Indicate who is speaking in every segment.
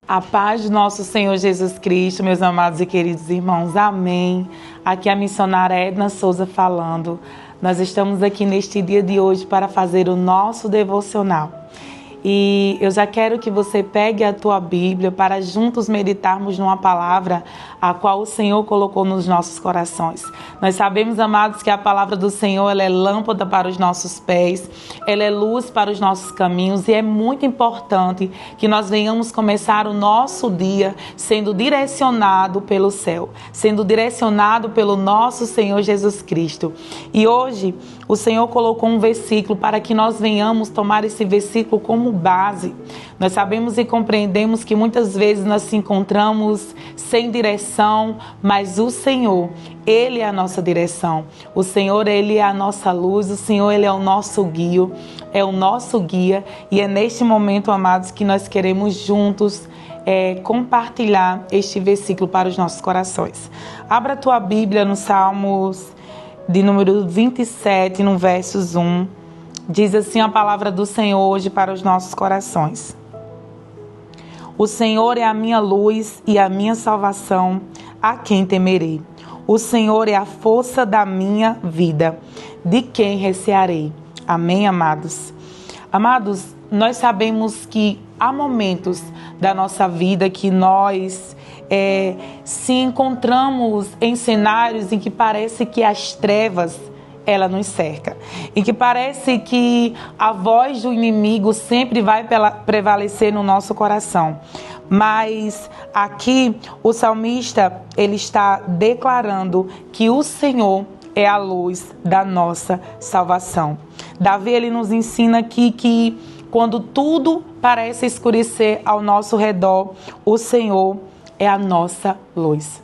Speaker 1: A paz do nosso Senhor Jesus Cristo, meus amados e queridos irmãos, amém. Aqui é a missionária Edna Souza falando. Nós estamos aqui neste dia de hoje para fazer o nosso devocional. E eu já quero que você pegue a tua Bíblia para juntos meditarmos numa palavra a qual o Senhor colocou nos nossos corações. Nós sabemos, amados, que a palavra do Senhor ela é lâmpada para os nossos pés, ela é luz para os nossos caminhos e é muito importante que nós venhamos começar o nosso dia sendo direcionado pelo céu, sendo direcionado pelo nosso Senhor Jesus Cristo. E hoje o Senhor colocou um versículo para que nós venhamos tomar esse versículo como base. Nós sabemos e compreendemos que muitas vezes nós se encontramos sem direção, mas o Senhor, Ele é a nossa direção. O Senhor, Ele é a nossa luz, o Senhor, Ele é o nosso guia, e é neste momento, amados, que nós queremos juntos compartilhar este versículo para os nossos corações. Abra a tua Bíblia no Salmos de número 27, no versos 1. Diz assim a palavra do Senhor hoje para os nossos corações. O Senhor é a minha luz e a minha salvação, a quem temerei? O Senhor é a força da minha vida, de quem recearei? Amém, amados? Amados, nós sabemos que há momentos da nossa vida que nós se encontramos em cenários em que parece que as trevas ela nos cerca, em que parece que a voz do inimigo sempre vai prevalecer no nosso coração. Mas aqui o salmista ele está declarando que o Senhor é a luz da nossa salvação. Davi ele nos ensina aqui que quando tudo parece escurecer ao nosso redor, o Senhor é a nossa luz.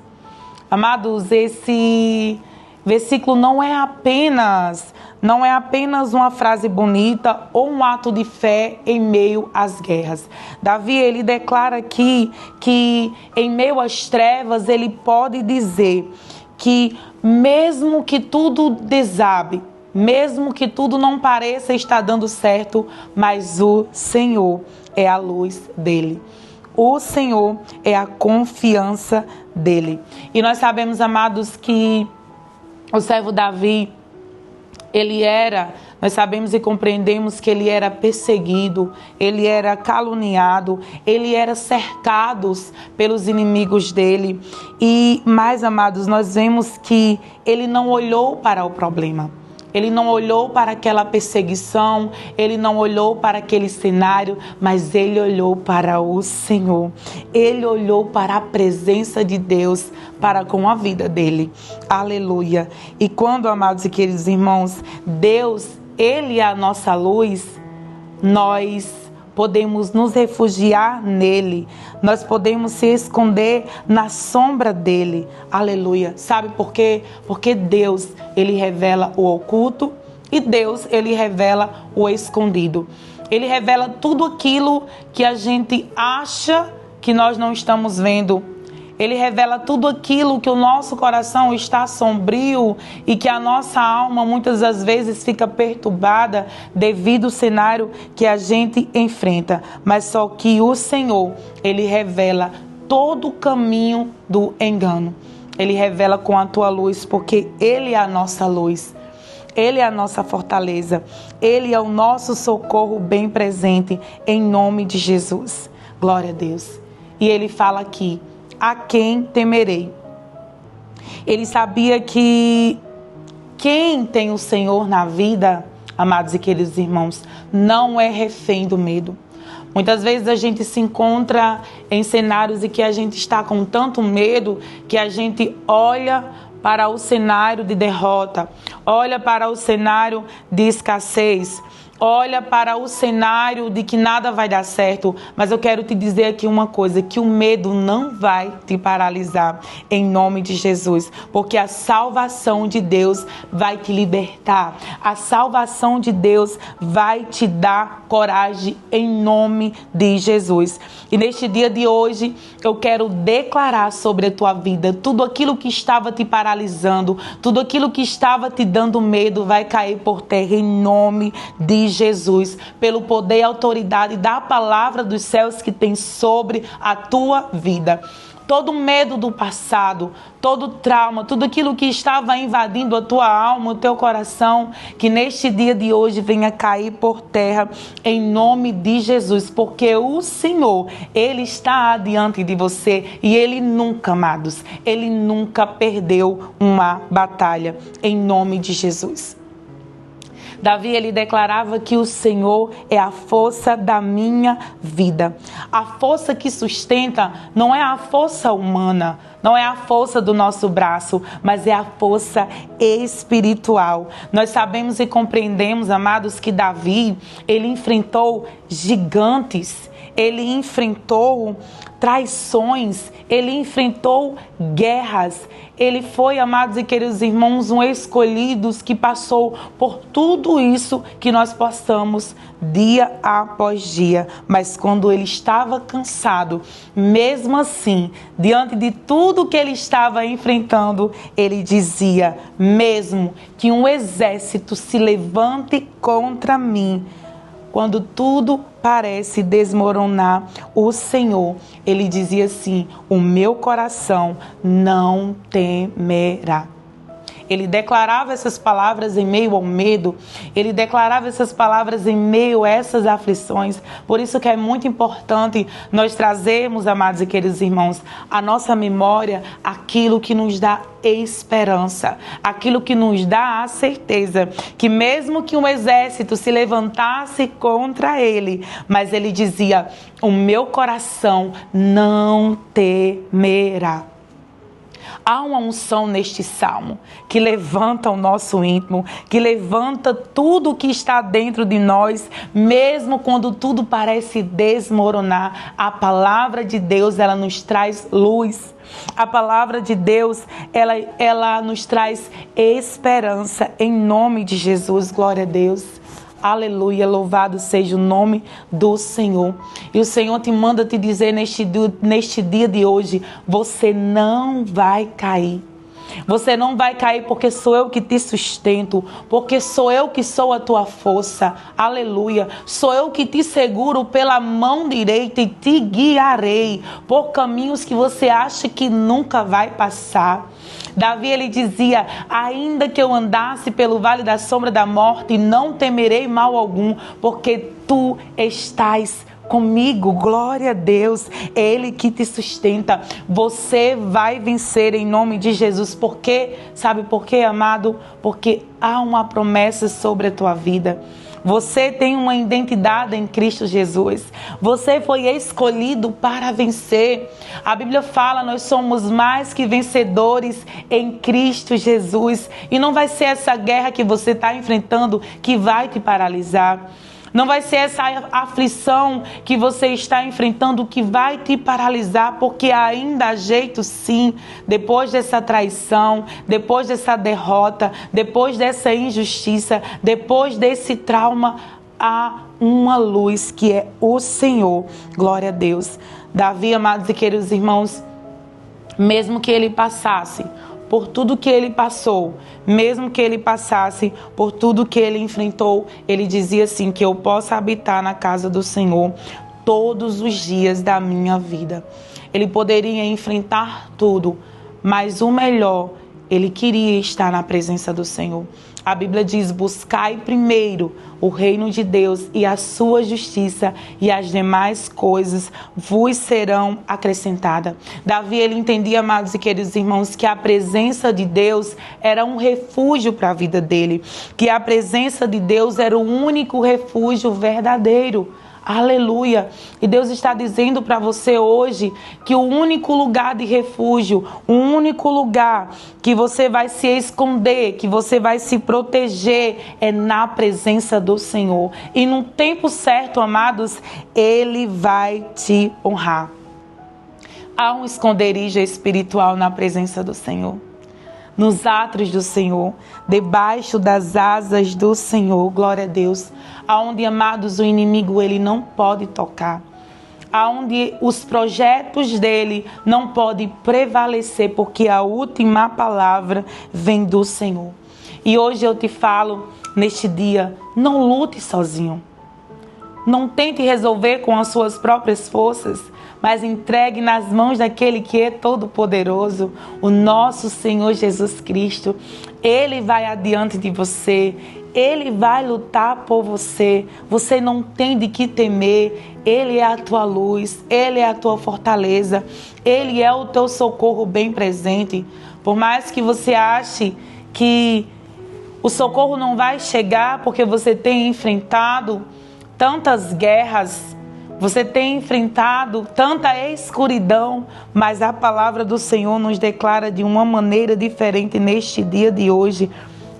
Speaker 1: Amados, esse versículo não é apenas uma frase bonita ou um ato de fé em meio às guerras. Davi, ele declara aqui que em meio às trevas ele pode dizer que mesmo que tudo desabe, mesmo que tudo não pareça estar dando certo, mas o Senhor é a luz dele. O Senhor é a confiança dele. E nós sabemos, amados, que o servo Davi, nós sabemos e compreendemos que ele era perseguido, ele era caluniado, ele era cercado pelos inimigos dele. E mais, amados, nós vemos que ele não olhou para o problema. Ele não olhou para aquela perseguição, ele não olhou para aquele cenário, mas ele olhou para o Senhor. Ele olhou para a presença de Deus para com a vida dele. Aleluia. E quando, amados e queridos irmãos, Deus, Ele é a nossa luz, nós podemos nos refugiar nele, nós podemos se esconder na sombra dele. Aleluia. Sabe por quê? Porque Deus, ele revela o oculto e Deus, ele revela o escondido. Ele revela tudo aquilo que a gente acha que nós não estamos vendo. Ele revela tudo aquilo que o nosso coração está sombrio e que a nossa alma muitas das vezes fica perturbada devido ao cenário que a gente enfrenta. Mas só que o Senhor, ele revela todo o caminho do engano. Ele revela com a tua luz, porque Ele é a nossa luz. Ele é a nossa fortaleza. Ele é o nosso socorro bem presente, em nome de Jesus. Glória a Deus. E ele fala aqui: a quem temerei? Ele sabia que quem tem o Senhor na vida, amados e queridos irmãos, não é refém do medo. Muitas vezes a gente se encontra em cenários em que a gente está com tanto medo que a gente olha para o cenário de derrota, olha para o cenário de escassez, olha para o cenário de que nada vai dar certo. Mas eu quero te dizer aqui uma coisa, que o medo não vai te paralisar, em nome de Jesus, porque a salvação de Deus vai te libertar, a salvação de Deus vai te dar coragem, em nome de Jesus. E neste dia de hoje, eu quero declarar sobre a tua vida, tudo aquilo que estava te paralisando, tudo aquilo que estava te dando medo, vai cair por terra, em nome de Jesus, pelo poder e autoridade da palavra dos céus que tem sobre a tua vida. Todo medo do passado, todo trauma, tudo aquilo que estava invadindo a tua alma, o teu coração, que neste dia de hoje venha cair por terra em nome de Jesus, porque o Senhor, Ele está adiante de você e Ele nunca, amados, Ele nunca perdeu uma batalha em nome de Jesus. Davi, ele declarava que o Senhor é a força da minha vida. A força que sustenta não é a força humana, não é a força do nosso braço, mas é a força espiritual. Nós sabemos e compreendemos, amados, que Davi, ele enfrentou gigantes, ele enfrentou traições, ele enfrentou guerras. Ele foi, amados e queridos irmãos, um escolhido que passou por tudo isso que nós passamos dia após dia. Mas quando ele estava cansado, mesmo assim, diante de tudo que ele estava enfrentando, ele dizia: mesmo que um exército se levante contra mim, quando tudo parece desmoronar, o Senhor, ele dizia assim: o meu coração não temerá. Ele declarava essas palavras em meio ao medo, ele declarava essas palavras em meio a essas aflições. Por isso que é muito importante nós trazermos, amados e queridos irmãos, a nossa memória aquilo que nos dá esperança, aquilo que nos dá a certeza que mesmo que um exército se levantasse contra ele, mas ele dizia: o meu coração não temerá. Há uma unção neste salmo que levanta o nosso íntimo, que levanta tudo que está dentro de nós, mesmo quando tudo parece desmoronar. A palavra de Deus, ela nos traz luz. A palavra de Deus, ela nos traz esperança em nome de Jesus. Glória a Deus. Aleluia, louvado seja o nome do Senhor. E o Senhor te manda te dizer neste dia de hoje: você não vai cair. Você não vai cair porque sou eu que te sustento, porque sou eu que sou a tua força. Aleluia. Sou eu que te seguro pela mão direita e te guiarei por caminhos que você acha que nunca vai passar. Davi, ele dizia: ainda que eu andasse pelo vale da sombra da morte, não temerei mal algum, porque tu estás comigo. Glória a Deus, Ele que te sustenta. Você vai vencer em nome de Jesus. Por quê? Sabe por quê, amado? Porque há uma promessa sobre a tua vida. Você tem uma identidade em Cristo Jesus. Você foi escolhido para vencer. A Bíblia fala: nós somos mais que vencedores em Cristo Jesus. E não vai ser essa guerra que você está enfrentando que vai te paralisar. Não vai ser essa aflição que você está enfrentando que vai te paralisar, porque ainda há jeito sim, depois dessa traição, depois dessa derrota, depois dessa injustiça, depois desse trauma, há uma luz que é o Senhor. Glória a Deus. Davi, amados e queridos irmãos, mesmo que ele passasse por tudo que ele passou, mesmo que ele passasse por tudo que ele enfrentou, ele dizia assim: que eu possa habitar na casa do Senhor todos os dias da minha vida. Ele poderia enfrentar tudo, mas o melhor, ele queria estar na presença do Senhor. A Bíblia diz: buscai primeiro o reino de Deus e a sua justiça, e as demais coisas vos serão acrescentadas. Davi, ele entendia, amados e queridos irmãos, que a presença de Deus era um refúgio para a vida dele, que a presença de Deus era o único refúgio verdadeiro. Aleluia! E Deus está dizendo para você hoje que o único lugar de refúgio, o único lugar que você vai se esconder, que você vai se proteger, é na presença do Senhor. E no tempo certo, amados, Ele vai te honrar. Há um esconderijo espiritual na presença do Senhor, nos átrios do Senhor, debaixo das asas do Senhor. Glória a Deus. Aonde, amados, o inimigo, ele não pode tocar. aonde os projetos dele não podem prevalecer, porque a última palavra vem do Senhor. E hoje eu te falo, neste dia, não lute sozinho. Não tente resolver com as suas próprias forças, mas entregue nas mãos daquele que é todo-poderoso, o nosso Senhor Jesus Cristo. Ele vai adiante de você, Ele vai lutar por você. Você não tem de que temer. Ele é a tua luz, Ele é a tua fortaleza, Ele é o teu socorro bem presente. Por mais que você ache que o socorro não vai chegar porque você tem enfrentado tantas guerras, você tem enfrentado tanta escuridão, mas a palavra do Senhor nos declara de uma maneira diferente neste dia de hoje,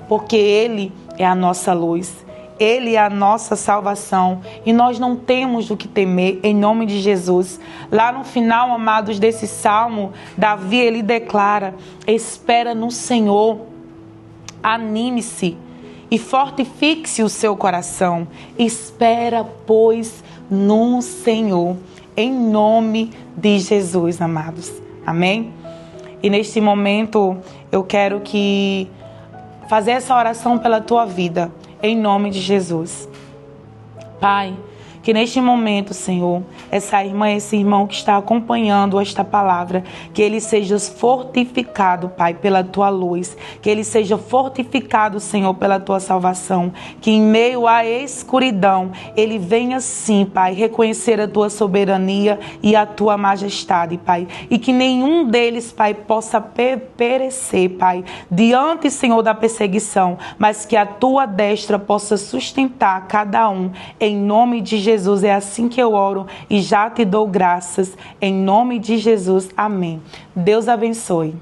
Speaker 1: porque Ele é a nossa luz, Ele é a nossa salvação e nós não temos do que temer, em nome de Jesus. Lá no final, amados, desse salmo, Davi, ele declara: espera no Senhor, anime-se e fortifique-se o seu coração. Espera, pois, no Senhor, em nome de Jesus, amados. Amém? E neste momento, eu quero fazer essa oração pela tua vida, em nome de Jesus. Pai, que neste momento, Senhor, essa irmã, esse irmão que está acompanhando esta palavra, que ele seja fortificado, Pai, pela tua luz, que ele seja fortificado, Senhor, pela tua salvação, que em meio à escuridão, ele venha sim, Pai, reconhecer a tua soberania e a tua majestade, Pai, e que nenhum deles, Pai, possa perecer, Pai, diante, Senhor, da perseguição, mas que a tua destra possa sustentar cada um, em nome de Jesus. É assim que eu oro e já te dou graças. Em nome de Jesus. Amém. Deus abençoe.